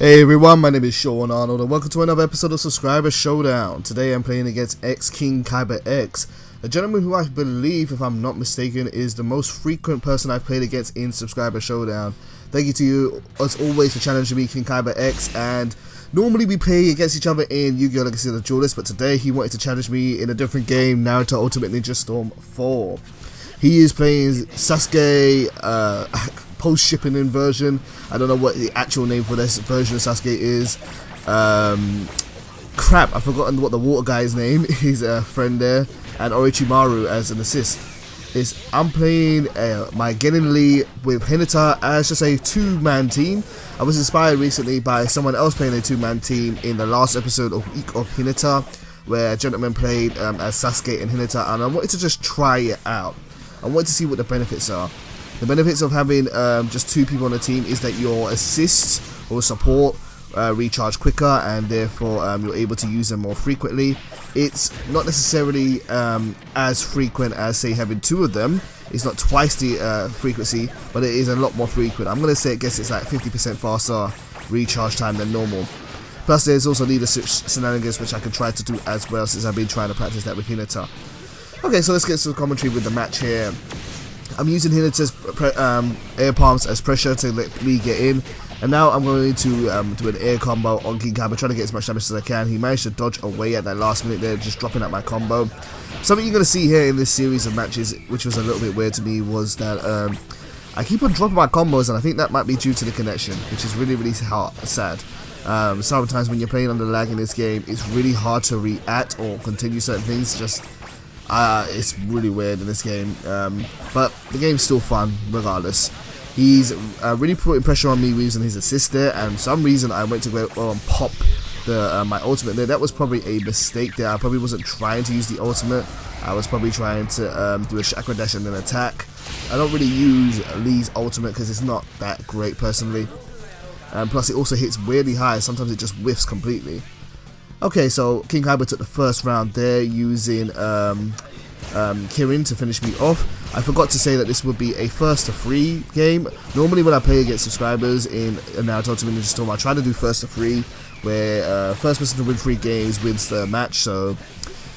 Hey everyone, my name is Sean Arnold and welcome to another episode of Subscriber Showdown. Today I'm playing against xKingKaibax, a gentleman who I believe, if I'm not mistaken, is the most frequent person I've played against in Subscriber Showdown. Thank you to you, as always, for challenging me, xKingKaibax, and normally we play against each other in Yu-Gi-Oh! Legacy of the Duelist, but today he wanted to challenge me in a different game, Naruto Ultimate Ninja Storm 4. He is playing Sasuke, post-Shippuden version. I don't know what the actual name for this version of Sasuke is. Crap, I've forgotten what the water guy's name. He's a friend there. And Orochimaru as an assist. I'm playing my Genin Lee with Hinata as just a two-man team. I was inspired recently by someone else playing a two-man team in the last episode of Week of Hinata, where a gentleman played as Sasuke and Hinata, and I wanted to just try it out. I wanted to see what the benefits are. The benefits of having just two people on the team is that your assists or support recharge quicker, and therefore you're able to use them more frequently. It's not necessarily as frequent as, say, having two of them. It's not twice the frequency, but it is a lot more frequent. I'm going to say it's like 50% faster recharge time than normal. Plus there's also leadership shenanigans, which I can try to do as well, since I've been trying to practice that with Hinata. Okay, so let's get some commentary with the match here. I'm using Hinata's air palms as pressure to let me get in, and now I'm going to do an air combo on xKingKaibax, trying to get as much damage as I can. He managed to dodge away at that last minute there, just dropping out my combo. Something you're going to see here in this series of matches, which was a little bit weird to me, was that I keep on dropping my combos, and I think that might be due to the connection, which is really sad. Sometimes when you're playing under lag in this game, it's really hard to react or continue certain things. It's really weird in this game, but the game's still fun regardless. He's really putting pressure on me using his assist there, and for some reason I went to go and pop my ultimate there. That was probably a mistake there. I probably wasn't trying to use the ultimate. I was probably trying to do a chakra dash and then attack. I don't really use Lee's ultimate because it's not that great personally, and plus it also hits weirdly high. Sometimes it just whiffs completely. Okay, so xKingKaibax took the first round there using Kirin to finish me off. I forgot to say that this would be a first to 3 game. Normally when I play against subscribers in Naruto Ultimate Ninja Storm, I try to do first to 3, where first person to win 3 games wins the match. So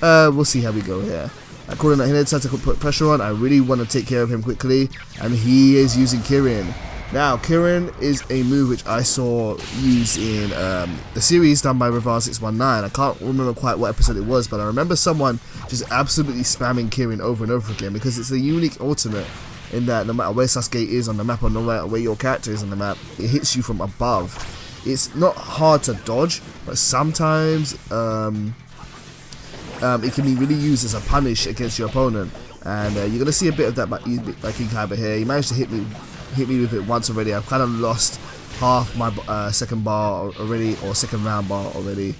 we'll see how we go here. I called in that Hinata to put pressure on. I really want to take care of him quickly, and he is using Kirin. Now, Kirin is a move which I saw used in the series done by Revamped. I can't remember quite what episode it was, but I remember someone just absolutely spamming Kirin over and over again, because it's a unique ultimate in that no matter where Sasuke is on the map or no matter where your character is on the map, it hits you from above. It's not hard to dodge, but sometimes it can be really used as a punish against your opponent, and you're going to see a bit of that by xKingKaibax here. He managed to hit me with it once already. I've kind of lost half my second bar already, or second round bar already,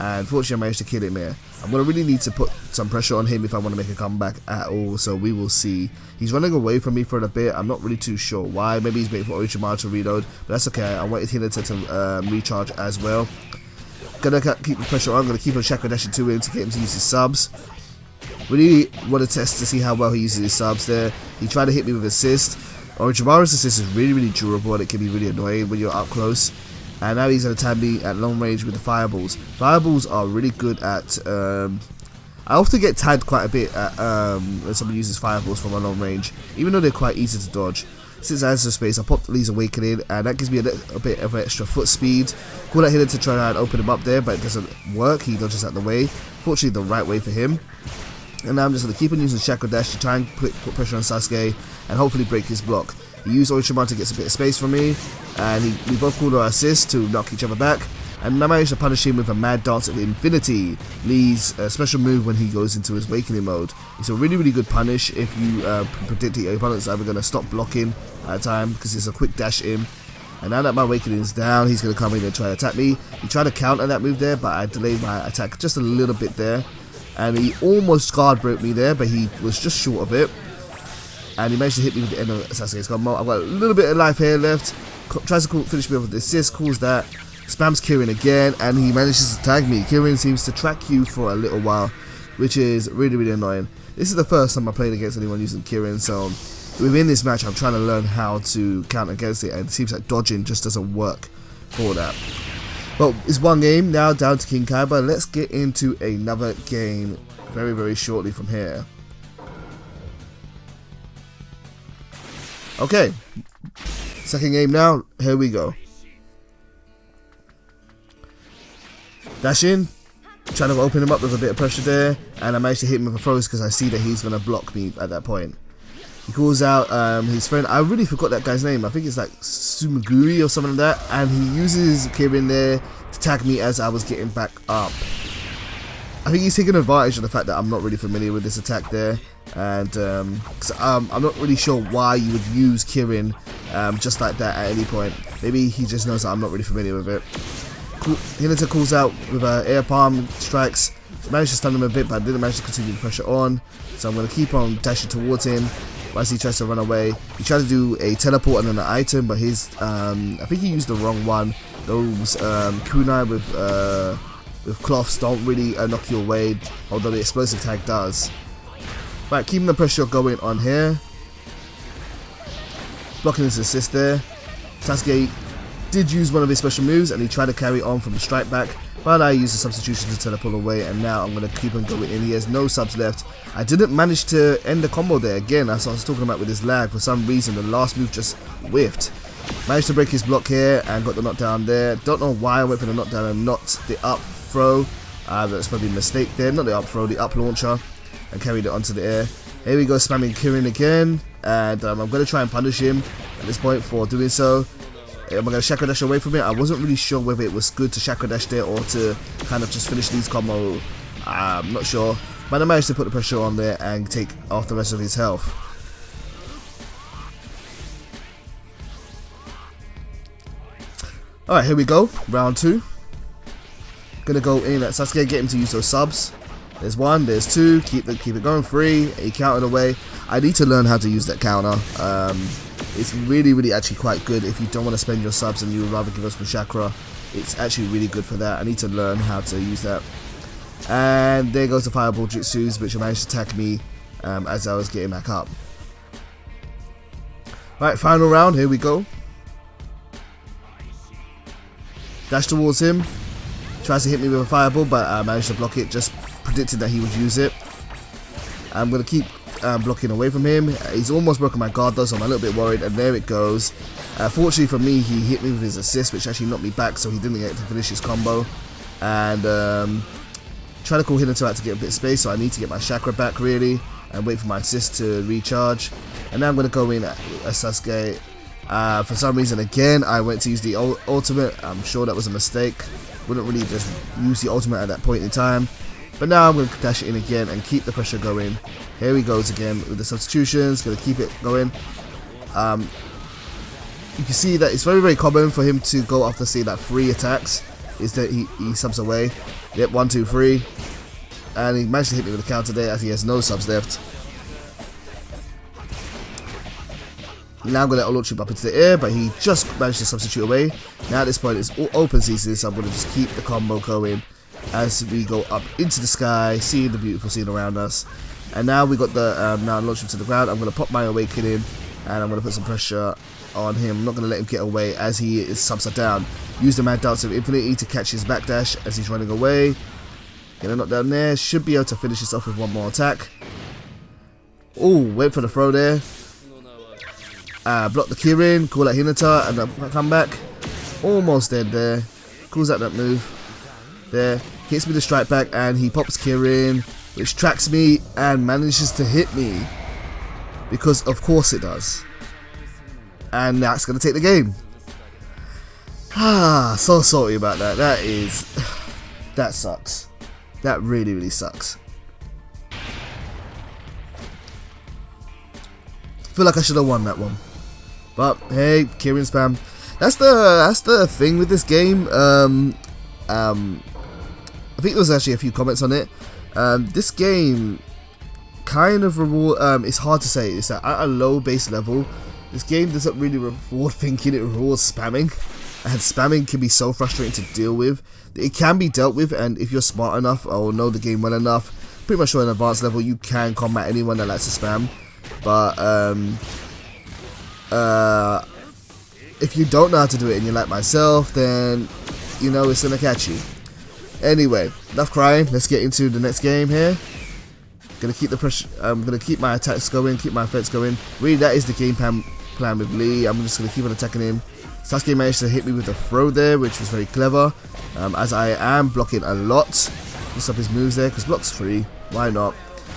and fortunately I managed to kill him here. I'm going to really need to put some pressure on him if I want to make a comeback at all, so we will see. He's running away from me for a bit. I'm not really too sure why. Maybe he's waiting for Orochimaru to reload, but that's okay. I wanted Hinata to recharge as well. Gonna keep the pressure on. I'm going to keep on chakra dashing to him to get him to use his subs. Really want to test to see how well he uses his subs there. He tried to hit me with assist. Orochimaru's assist is really durable, and it can be really annoying when you're up close. And now he's going to tag me at long range with the fireballs. Fireballs are really good at I often get tagged quite a bit at when someone uses fireballs from a long range, even though they're quite easy to dodge. Since I have some space, I popped Lee's Awakening, and that gives me a bit of extra foot speed. Call that Hidden to try and open him up there, but it doesn't work. He dodges out the way. Fortunately, the right way for him. And now I'm just going to keep on using Chakra Dash to try and put pressure on Sasuke and hopefully break his block. He used Orochimaru to get a bit of space from me, and we both called our assists to knock each other back. And I managed to punish him with a Mad Dance of Infinity, Lee's special move when he goes into his Awakening mode. It's a really good punish if you predict your opponent's either going to stop blocking at a time, because it's a quick dash in. And now that my Awakening is down, he's going to come in and try to attack me. He tried to counter that move there, but I delayed my attack just a little bit there. And he almost guard broke me there, but he was just short of it. And he managed to hit me with the end of Sasuke's combo. I've got a little bit of life here left. Tries to finish me off with the assist, calls that. Spams Kirin again, and he manages to tag me. Kirin seems to track you for a little while, which is really annoying. This is the first time I played against anyone using Kirin, so within this match I'm trying to learn how to counter against it, and it seems like dodging just doesn't work for that. Well, it's one game now down to xKingKaibax. Let's get into another game very, very shortly from here. Okay, second game now. Here we go. Dash in, trying to open him up with a bit of pressure there, and I managed to hit him with a throws because I see that he's going to block me at that point. He calls out his friend. I really forgot that guy's name. I think it's like Sumaguri or something like that. And he uses Kirin there to tag me as I was getting back up. I think he's taking advantage of the fact that I'm not really familiar with this attack there. And cause, I'm not really sure why you would use Kirin just like that at any point. Maybe he just knows that I'm not really familiar with it. Hinata calls out with air palm strikes. Managed to stun him a bit, but I didn't manage to continue the pressure on. So I'm going to keep on dashing towards him. As he tries to run away, he tried to do a teleport and then an item, but his I think he used the wrong one. Those kunai with cloths don't really knock you away, although the explosive tag does. Right, keeping the pressure going on here, blocking his assist there. Sasuke did use one of his special moves and he tried to carry on from the strike back, but I used the substitution to teleport away, and now I'm going to keep on going in. He has no subs left. I didn't manage to end the combo there again, as I was talking about with his lag. For some reason, the last move just whiffed. Managed to break his block here and got the knockdown there. Don't know why I went for the knockdown and not the up throw. That's probably a mistake there. Not the up throw, the up launcher. And carried it onto the air. Here we go, spamming Kirin again. And I'm going to try and punish him at this point for doing so. I'm going to Chakra Dash away from it. I wasn't really sure whether it was good to Chakra Dash there or to kind of just finish these combo. I'm not sure. But I managed to put the pressure on there and take off the rest of his health. Alright, here we go. Round 2. Gonna go in at Sasuke, get him to use those subs. There's 1, there's 2, keep it going. 3, he countered away. I need to learn how to use that counter. It's really actually quite good if you don't want to spend your subs and you would rather give us some chakra. It's actually really good for that. I need to learn how to use that. And there goes the fireball jutsus, which managed to attack me as I was getting back up. Right, final round, here we go. Dash towards him. Tries to hit me with a fireball, but I managed to block it. Just predicted that he would use it. I'm going to keep blocking away from him. He's almost broken my guard though, so I'm a little bit worried, and there it goes. Fortunately for me, he hit me with his assist, which actually knocked me back, so he didn't get to finish his combo. And try to call Hinata out to get a bit of space, so I need to get my chakra back really and wait for my assist to recharge. And now I'm going to go in at Sasuke. For some reason again I went to use the ultimate. I'm sure that was a mistake. Wouldn't really just use the ultimate at that point in time. But now I'm going to dash it in again and keep the pressure going. Here he goes again with the substitutions. Going to keep it going. You can see that it's very common for him to go after, say, that 3 attacks. Is that he subs away. Yep, 1, 2, 3. And he managed to hit me with a counter there as he has no subs left. Now I'm going to launch him up into the air, but he just managed to substitute away. Now at this point it's all open season, so I'm going to just keep the combo going as we go up into the sky, seeing the beautiful scene around us. And now we got the, now launch him to the ground. I'm going to pop my awakening and I'm going to put some pressure on him. I'm not going to let him get away as he is upside down. Use the Mad Dance of Infinity to catch his backdash as he's running away. Get a knockdown there. Should be able to finish this off with one more attack. Oh, wait for the throw there. Block the Kirin, call out Hinata, and then come back. Almost dead there. Calls out that move. There. Hits me the strike back, and he pops Kirin, which tracks me and manages to hit me. Because of course it does. And that's going to take the game. So sorry about that. That sucks. That really sucks. Feel like I should have won that one. But hey, Kirin spam. That's the thing with this game. I think there was actually a few comments on it. This game kind of reward. It's hard to say. It's at a low base level. This game doesn't really reward thinking. It rewards spamming, and spamming can be so frustrating to deal with. It can be dealt with, and if you're smart enough or know the game well enough, pretty much on an advanced level, you can combat anyone that likes to spam. But if you don't know how to do it and you're like myself, then you know it's gonna catch you. Anyway, enough crying. Let's get into the next game here. Gonna keep the pressure. I'm gonna keep my attacks going, keep my effects going. Really, that is the game plan with Lee. I'm just gonna keep on attacking him. Sasuke managed to hit me with the throw there, which was very clever. As I am blocking a lot. Just up his moves there, because block's free. Why not?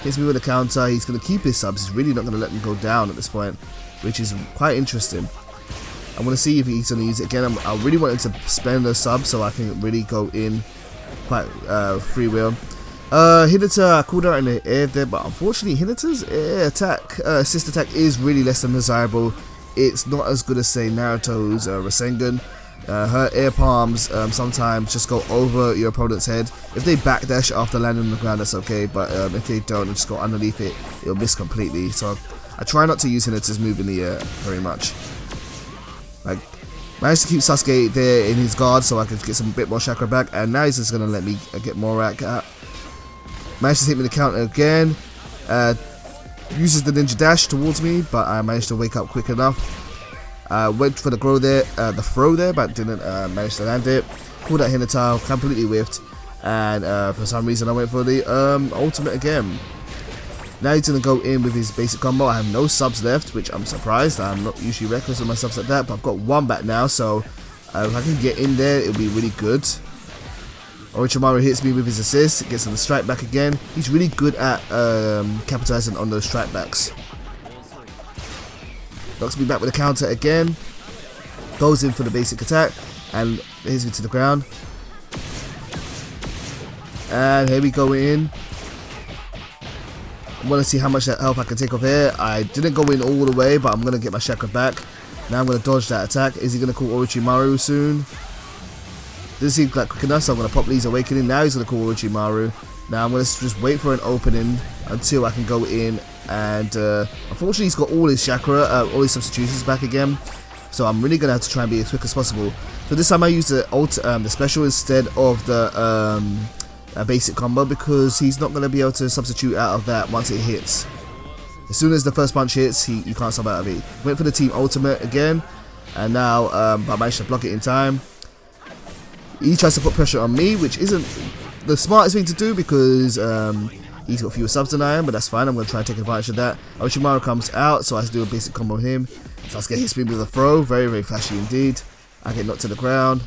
Hits me with a counter. He's gonna keep his subs. He's really not gonna let them go down at this point, which is quite interesting. I want to see if he's gonna use it again. I really want him to spend the sub so I can really go in quite free will. Hinata called out in the air there, but unfortunately Hinata's air attack, assist attack is really less than desirable. It's not as good as, say, Naruto's Rasengan. Her air palms sometimes just go over your opponent's head. If they backdash after landing on the ground, that's okay, but if they don't and just go underneath it, it'll miss completely. So I try not to use Hinata's move in the air very much. Like, managed to keep Sasuke there in his guard so I could get some bit more chakra back, and now he's just going to let me get more rack out. Managed to hit me the counter again. Uses the ninja dash towards me, but I managed to wake up quick enough. Went for the throw there, but didn't manage to land it. Pulled out Hinata, completely whiffed, and for some reason I went for the ultimate again. Now he's going to go in with his basic combo. I have no subs left, which I'm surprised. I'm not usually reckless with my subs like that, but I've got one back now, so if I can get in there, it'll be really good. Orochimaru hits me with his assist, gets the strike back again. He's really good at capitalizing on those strike backs. Knocks me back with a counter again. Goes in for the basic attack and hits me to the ground. And here we go in. I want to see how much health I can take off here. I didn't go in all the way, but I'm going to get my chakra back. Now I'm going to dodge that attack. Is he going to call Orochimaru soon? Doesn't seem like quick enough, so I'm going to pop Lee's Awakening. Now he's going to call Orochimaru. Now I'm going to just wait for an opening until I can go in. And unfortunately he's got all his chakra, all his substitutions back again. So I'm really going to have to try and be as quick as possible. So this time I use the special instead of the basic combo, because he's not going to be able to substitute out of that once it hits. As soon as the first punch hits, you can't sub out of it. Went for the team ultimate again. And now I managed to block it in time. He tries to put pressure on me, which isn't the smartest thing to do, because he's got fewer subs than I am, but that's fine. I'm going to try and take advantage of that. Orochimaru comes out, so I have to do a basic combo on him. Sasuke hits me with a throw, very, very flashy indeed. I get knocked to the ground.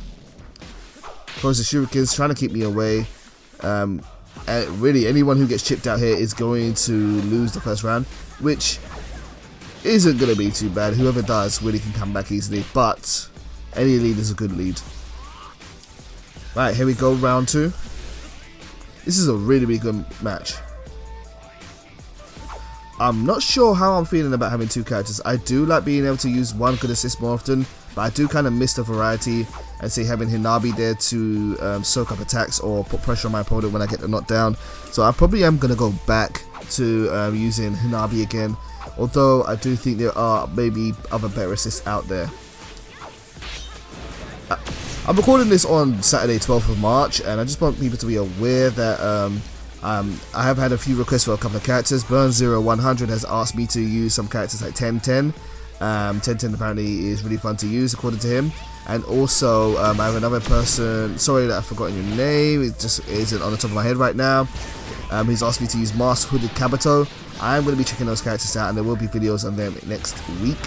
Throws the shurikens, trying to keep me away. And really, anyone who gets chipped out here is going to lose the first round, which isn't going to be too bad. Whoever does really can come back easily, but any lead is a good lead. Right, here we go, round 2. This is a really, really good match. I'm not sure how I'm feeling about having 2 characters. I do like being able to use one good assist more often, but I do kind of miss the variety, and say having Hinabi there to soak up attacks or put pressure on my opponent when I get the knockdown. So I probably am going to go back to using Hinabi again, although I do think there are maybe other better assists out there. I'm recording this on Saturday 12th of March, and I just want people to be aware that I have had a few requests for a couple of characters. Burn0100 has asked me to use some characters like 1010. 1010 apparently is really fun to use according to him. And also I have another person, sorry that I've forgotten your name, it just isn't on the top of my head right now. He's asked me to use Mask Hooded Kabuto. I'm going to be checking those characters out, and there will be videos on them next week.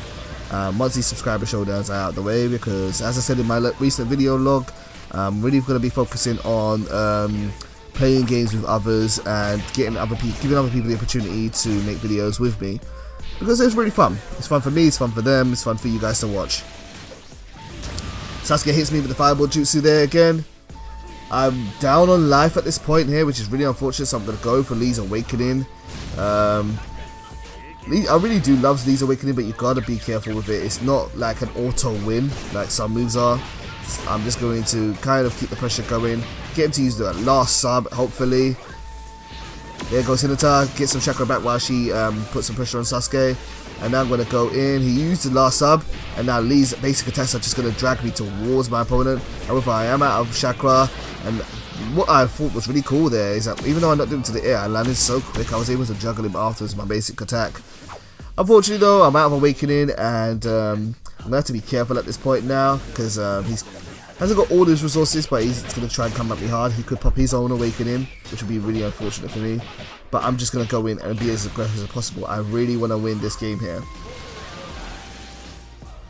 Once these subscriber showdowns are out of the way, because as I said in my recent video log, I'm really going to be focusing on playing games with others and giving other people the opportunity to make videos with me, because it's really fun. It's fun for me, it's fun for them, it's fun for you guys to watch. Sasuke hits me with the fireball jutsu there again. I'm down on life at this point here, which is really unfortunate, so I'm going to go for Lee's Awakening. I really do love Lee's Awakening, but you gotta be careful with it. It's not like an auto win like some moves are. I'm just going to kind of keep the pressure going, get him to use the last sub, hopefully. There goes Hinata, get some chakra back while she puts some pressure on Sasuke. And now I'm going to go in. He used the last sub, and now Lee's basic attacks are just going to drag me towards my opponent. However, I am out of chakra, and what I thought was really cool there is that even though I knocked him to the air, I landed so quick, I was able to juggle him afterwards my basic attack. Unfortunately though, I'm out of Awakening, and I'm gonna have to be careful at this point now because he's hasn't got all his resources, but he's gonna try and come at me hard. He could pop his own awakening, which would be really unfortunate for me. But I'm just gonna go in and be as aggressive as possible. I really want to win this game here.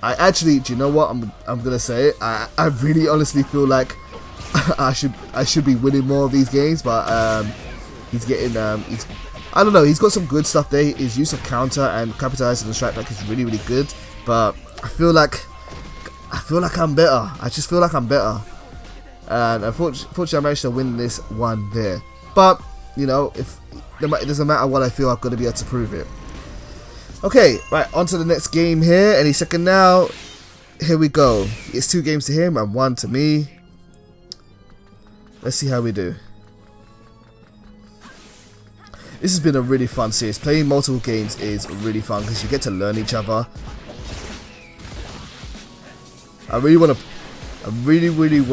I actually, do you know what? I'm gonna say it. I really honestly feel like I should be winning more of these games, but he's getting I don't know. He's got some good stuff there. His use of counter and capitalizing the strike back is really good. But I feel like I'm better. I just feel like I'm better. And unfortunately, I managed to win this one there. But you know, it doesn't matter what I feel, I'm gonna be able to prove it. Okay, right, on to the next game here. Any second now. Here we go. It's 2 games to him and 1 to me. Let's see how we do. This has been a really fun series. Playing multiple games is really fun because you get to learn each other. I really want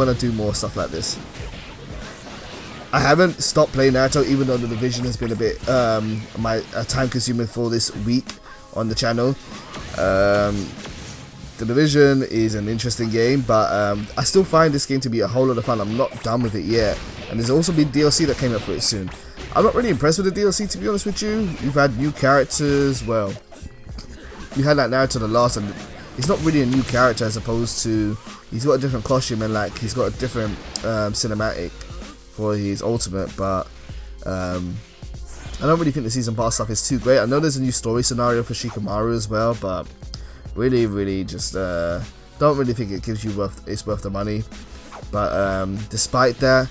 to do more stuff like this. I haven't stopped playing Naruto, even though the division has been a bit time consuming for this week on the channel. The division is an interesting game, but I still find this game to be a whole lot of fun. I'm not done with it yet, and there's also been DLC that came up for it soon. I'm not really impressed with the DLC, to be honest with you. You've had new characters. Well, you had like Naruto the Last, and he's not really a new character as opposed to he's got a different costume and like he's got a different cinematic for his ultimate. But I don't really think the season pass stuff is too great. I know there's a new story scenario for Shikamaru as well, but really just don't really think it gives you it's worth the money. But despite that,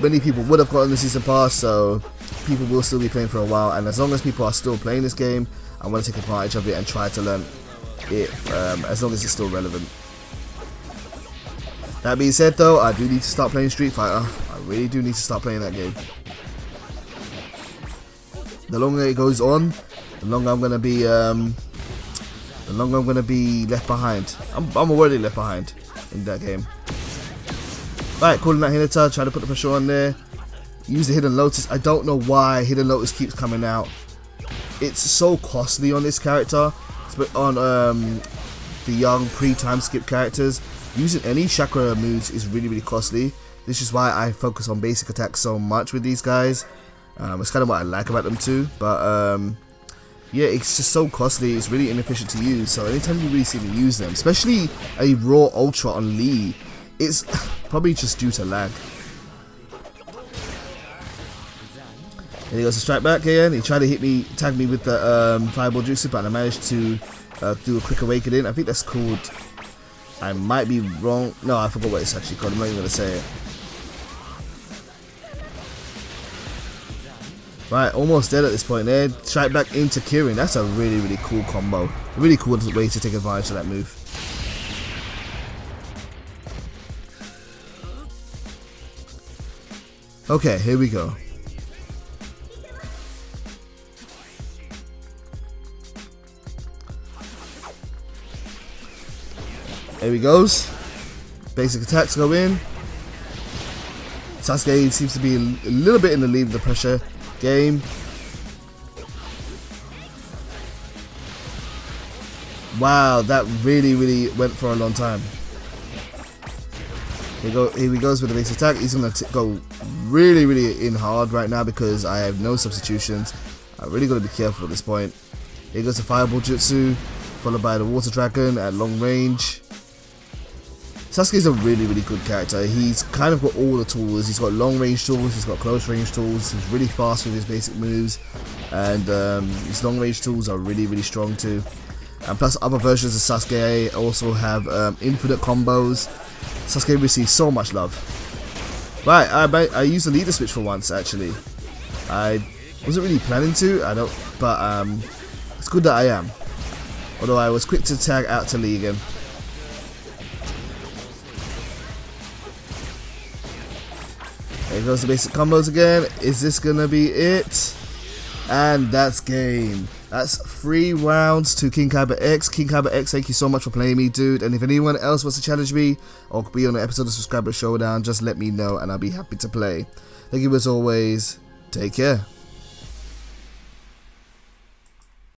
many people would have gotten the season pass, so people will still be playing for a while. And as long as people are still playing this game, I want to take advantage of it and try to learn it as long as it's still relevant. That being said though, I do need to start playing Street Fighter. I really do need to start playing that game. The longer it goes on, the longer I'm gonna be left behind. I'm already left behind in that game. Right, calling out Hinata, trying to put the pressure on there. Use the Hidden Lotus. I don't know why Hidden Lotus keeps coming out. It's so costly on this character, on the young pre-time skip characters. Using any chakra moves is really costly. This is why I focus on basic attacks so much with these guys. It's kind of what I like about them too, but yeah, it's just so costly. It's really inefficient to use. So anytime you really see me use them, especially a raw ultra on Lee, it's probably just due to lag. And he goes to strike back again. He tried to tag me with the fireball jutsu, but I managed to do a quick awakening. I think that's called, I might be wrong. No, I forgot what it's actually called. I'm not even going to say it. Right, almost dead at this point there. Strike back into Kirin. That's a really cool combo. A really cool way to take advantage of that move. Okay, here we go. There he goes. Basic attacks go in. Sasuke seems to be a little bit in the lead of the pressure game. Wow, that really went for a long time. Here he goes with the basic attack. He's gonna go really in hard right now because I have no substitutions. I really gotta be careful at this point. Here goes the fireball jutsu, followed by the water dragon at long range. Sasuke's a really good character. He's kind of got all the tools. He's got long range tools, he's got close range tools, he's really fast with his basic moves, and his long range tools are really strong too. And plus other versions of Sasuke also have infinite combos. Sasuke receives so much love. Right, I used the leader switch for once actually. I wasn't really planning to, but it's good that I am. Although I was quick to tag out to Lee again. There goes the basic combos again. Is this gonna be it? And that's game. That's 3 rounds to xKingKaibax. xKingKaibax, thank you so much for playing me, dude. And if anyone else wants to challenge me or be on an episode of Subscriber Showdown, just let me know and I'll be happy to play. Thank you as always. Take care.